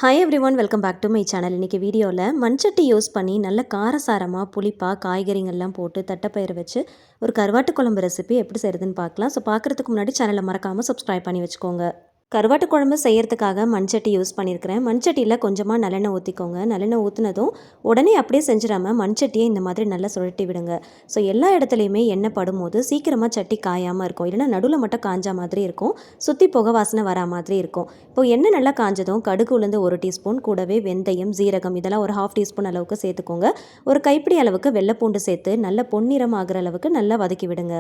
Hi everyone, welcome back to my channel. இன்றைக்கி வீடியோவில் மண்சட்டி use பண்ணி நல்ல காரசாரமாக புளிப்பாக காய்கறிங்கள்லாம் போட்டு தட்டைப்பயிறு வச்சு ஒரு கருவாட்டு குழம்பு ரெசிபி எப்படி செய்கிறதுன்னு பார்க்கலாம். ஸோ பார்க்குறதுக்கு முன்னாடி சேனலை மறக்காமல் சப்ஸ்கிரைப் பண்ணி வச்சுக்கோங்க. கருவாட்டு குழம்பு செய்கிறதுக்காக மண்சட்டி யூஸ் பண்ணியிருக்கிறேன். மண்சட்டியில் கொஞ்சமாக நல்லெண்ணெய் ஊற்றிக்கோங்க. நல்லெண்ணெய் ஊற்றினதும் உடனே அப்படியே செஞ்சிடாமல் மண்சட்டியை இந்த மாதிரி நல்லா சுழட்டி விடுங்க. ஸோ எல்லா இடத்துலையுமே எண்ணெய் படும்போது சீக்கிரமாக சட்டி காயாமல் இருக்கும், இல்லைனா நடுவில் மட்டும் காஞ்சா மாதிரி இருக்கும், சுற்றி புகை வாசனை வரா மாதிரி இருக்கும். இப்போது எண்ணெய் நல்லா காஞ்சதும் கடுகு உளுந்து 1 டீஸ்பூன், கூடவே வெந்தயம், ஜீரகம் இதெல்லாம் ஒரு 1/2 டீஸ்பூன் அளவுக்கு சேர்த்துக்கோங்க. ஒரு கைப்பிடி அளவுக்கு வெள்ளைப்பூண்டு சேர்த்து நல்ல பொன்னிறம் ஆகிற அளவுக்கு நல்லா வதக்கி விடுங்க.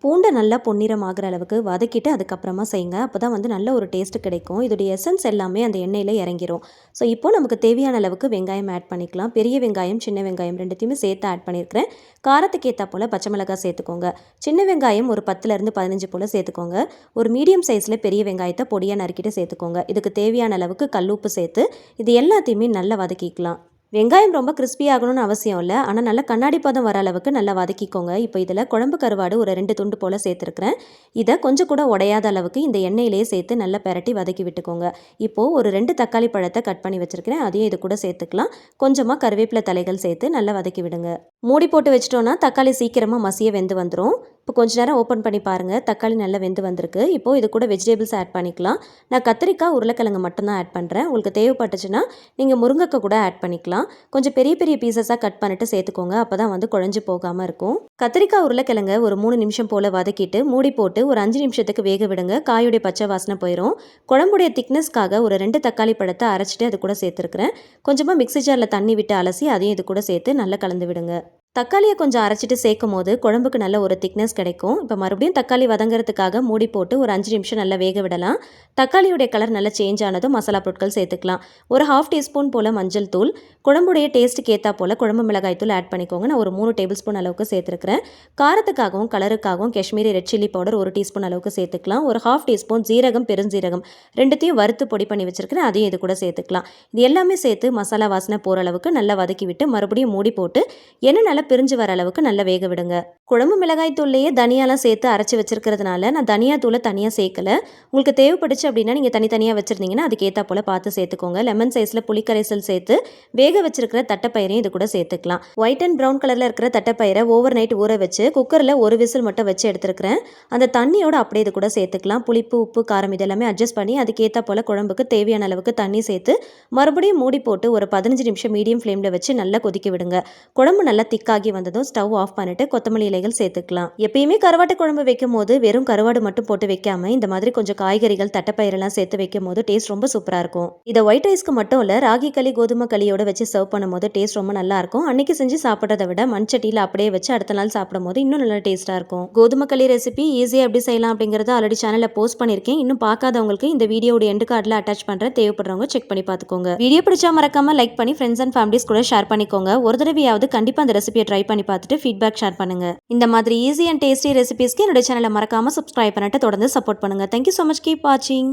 பூண்டை நல்லா பொன்னிறம் ஆகிற அளவுக்கு வதக்கிட்டு அதுக்கப்புறமா செய்யுங்க. அப்போ தான் நல்ல ஒரு டேஸ்ட்டு கிடைக்கும். இதோடைய எசன்ஸ் எல்லாமே அந்த எண்ணெயில் இறங்கிரும். ஸோ இப்போது நமக்கு தேவையான அளவுக்கு வெங்காயம் ஆட் பண்ணிக்கலாம். பெரிய வெங்காயம், சின்ன வெங்காயம் ரெண்டுத்தையுமே சேர்த்து ஆட் பண்ணியிருக்கிறேன். காரத்துக்கு ஏற்றா போல் பச்சை மிளகாய் சேர்த்துக்கோங்க. சின்ன வெங்காயம் ஒரு 10லேருந்து 15 போல் சேர்த்துக்கோங்க. ஒரு மீடியம் சைஸில் பெரிய வெங்காயத்தை பொடியாக நறுக்கிட்டு சேர்த்துக்கோங்க. இதுக்கு தேவையான அளவுக்கு கல்லுப்பு சேர்த்து இது எல்லாத்தையுமே நல்லா வதக்கிக்கலாம். வெங்காயம் ரொம்ப கிறிஸ்பி ஆகணும்னு அவசியம் இல்லை, ஆனால் நல்லா கண்ணாடி பதம் வர அளவுக்கு நல்லா வதக்கிக்கோங்க. இப்போ இதில் குழம்பு கருவாடு ஒரு 2 துண்டு போல் சேர்த்துருக்குறேன். இதை கொஞ்சம் கூட உடையாத அளவுக்கு இந்த எண்ணெயிலே சேர்த்து நல்லா பெரட்டி வதக்கி விட்டுக்கோங்க. இப்போது ஒரு 2 தக்காளி பழத்தை கட் பண்ணி வச்சுருக்கிறேன், அதையும் இது கூட சேர்த்துக்கலாம். கொஞ்சமாக கருவேப்பிலை தலைகள் சேர்த்து நல்லா வதக்கி விடுங்க. மூடி போட்டு வச்சிட்டோன்னா தக்காளி சீக்கிரமாக மசிய வெந்து வந்துடும். இப்போ கொஞ்ச நேரம் ஓப்பன் பண்ணி பாருங்கள், தக்காளி நல்லா வெந்து வந்திருக்கு. இப்போது இது கூட வெஜிடபிள்ஸ் ஆட் பண்ணிக்கலாம். நான் கத்திரிக்காய், உருளைக்கிழங்கு மட்டும்தான் ஆட் பண்ணுறேன். உங்களுக்கு தேவைப்பட்டுச்சுன்னா நீங்கள் முருங்கைக்காய் கூட ஆட் பண்ணிக்கலாம். கொஞ்சம் பெரிய பெரிய பீசஸாக கட் பண்ணிட்டு சேர்த்துக்கோங்க. அப்போ தான் குழஞ்சி போகாமல் இருக்கும். கத்திரிக்காய், உருளைக்கிழங்கு ஒரு 3 நிமிஷம் போல் வதக்கிட்டு மூடி போட்டு ஒரு 5 நிமிஷத்துக்கு வேக விடுங்க. காயுடைய பச்சை வாசனை போயிடும். குழம்புடைய திக்னஸ்க்காக ஒரு 2 தக்காளி பழத்தை அரைச்சிட்டு அது கூட சேர்த்துருக்குறேன். கொஞ்சமாக மிக்ஸி ஜாரில் தண்ணி விட்டு அலசி அதையும் இது கூட சேர்த்து நல்லா கலந்து விடுங்க. தக்காளியை கொஞ்சம் அரைச்சிட்டு சேர்க்கும் போது குழம்புக்கு நல்ல ஒரு திக்னஸ் கிடைக்கும். இப்போ மறுபடியும் தக்காளி வதங்கிறதுக்காக மூடி போட்டு ஒரு 5 நிமிஷம் நல்லா வேக விடலாம். தக்காளியுடைய கலர் நல்லா சேஞ்ச் ஆனதும் மசாலா பொருட்கள் சேர்த்துக்கலாம். ஒரு 1/2 டீஸ்பூன் போல் மஞ்சள் தூள், குழம்புடைய டேஸ்ட்டுக்கு ஏற்றா போல் குழம்பு மிளகாய் தூள் ஆட் பண்ணிக்கோங்க. நான் ஒரு 3 டேபிள் ஸ்பூன் அளவுக்கு சேர்த்துருக்கிறேன். காரத்துக்காகவும் கலருக்காகவும் Kashmiri red chilli powder 1 teaspoon அளவுக்கு சேர்த்துக்கலாம். ஒரு 1/2 டீஸ்பூன் ஜீரகம், பெருஞ்சீரகம் ரெண்டுத்தையும் வறுத்து பொடி பண்ணி வச்சுருக்கிறேன், அதையும் இது கூட சேர்த்துக்கலாம். இது எல்லாமே சேர்த்து மசாலா வாசனை போகிற அளவுக்கு நல்லா வதக்கி விட்டு மறுபடியும் மூடி போட்டு எண்ணெய் நல்லா பிரிஞ்சு வர அளவுக்கு நல்லா வேக விடுங்க. குழம்பு மிளகாய் தூள்லேயே தனியாலாம் சேர்த்து அரைச்சி வச்சிருக்கிறதுனால நான் தனியா தூளை தனியாக சேர்க்கல. உங்களுக்கு தேவைப்படுச்சு அப்படின்னா நீங்கள் தனித்தனியாக வச்சுருந்தீங்கன்னா அதுக்கேற்றா போல் பார்த்து சேர்த்துக்கோங்க. லெமன் சைஸில் புளிக்கரைசல் சேர்த்து வேக வச்சிருக்கிற தட்டைப்பயிரையும் இது கூட சேர்த்துக்கலாம். ஒயிட் அண்ட் ப்ரௌன் கலரில் இருக்கிற தட்டைப்பயிரை ஓவர் நைட் ஊற வச்சு குக்கரில் ஒரு விசில் மட்டும் வச்சு எடுத்துருக்கிறேன். அந்த தண்ணியோட அப்படியே இது கூட சேர்த்துக்கலாம். புளிப்பு, உப்பு, காரம் இதெல்லாமே அட்ஜஸ்ட் பண்ணி அதுக்கேற்றா போல் குழம்புக்கு தேவையான அளவுக்கு தண்ணி சேர்த்து மறுபடியும் மூடி போட்டு ஒரு 15 நிமிஷம் மீடியம் ஃப்ளேமில் வச்சு நல்லா கொதிக்க விடுங்க. குழம்பு நல்லா திக்காகி வந்ததும் ஸ்டவ் ஆஃப் பண்ணிட்டு கொத்தமல்லி இலைகள் சேர்த்துக்கலாம். எப்பயுமே கருவாட்டு குழம்பு வைக்கும் போது வெறும் கருவாடு மட்டும் போட்டு வைக்காம இந்த மாதிரி கொஞ்சம் காய்கறிகள், தட்டைப்பயிரெல்லாம் சேர்த்து வைக்கும் போது டேஸ்ட் ரொம்ப சூப்பராக இருக்கும். இதை ஒயிட் ரைஸ்க்கு மட்டும் இல்லை, ராகி களி, கோதுமை களியோட வச்சு சர்வ் பண்ணும் போது டேஸ்ட் ரொம்ப நல்லா இருக்கும். அன்னைக்கு செஞ்சு சாப்பிட்றத விட மண்சட்டியில் அப்படியே வச்சு அடுத்த நாள் சாப்பிடும் போது இன்னும் நல்லா டேஸ்ட்டாக இருக்கும். கோதுமை களி ரெசிபி ஈஸியாக எப்படி செய்யலாம் அப்படிங்கிறத ஆல்ரெடி சேனலில் போஸ்ட் பண்ணியிருக்கேன். இன்னும் பார்க்காதவங்களுக்கு இந்த வீடியோட எண்டு கார்டில் அட்டாச் பண்ணுறேன், தேவைப்படுறவங்க செக் பண்ணி பார்த்துக்கோங்க. வீடியோ பிடிச்சா மறக்காம லைக் பண்ணி ஃப்ரெண்ட்ஸ் அண்ட் ஃபேமிலிஸ் கூட ஷேர் பண்ணிக்கோங்க. ஒரு தடவையாவது கண்டிப்பாக அந்த ரெசிபியை ட்ரை பண்ணி பார்த்துட்டு ஃபீட்பேக் ஷேர் பண்ணுங்க. இந்த மாதிரி ஈஸி அண்ட் டேஸ்டி ரெசிபிஸ்க்கு என்னோட சேனலை மறக்காம சப்ஸ்கிரைப் பண்ணிட்டு தொடர்ந்து சப்போர்ட் பண்ணுங்க. Thank you so much. கீப் வாட்சிங்.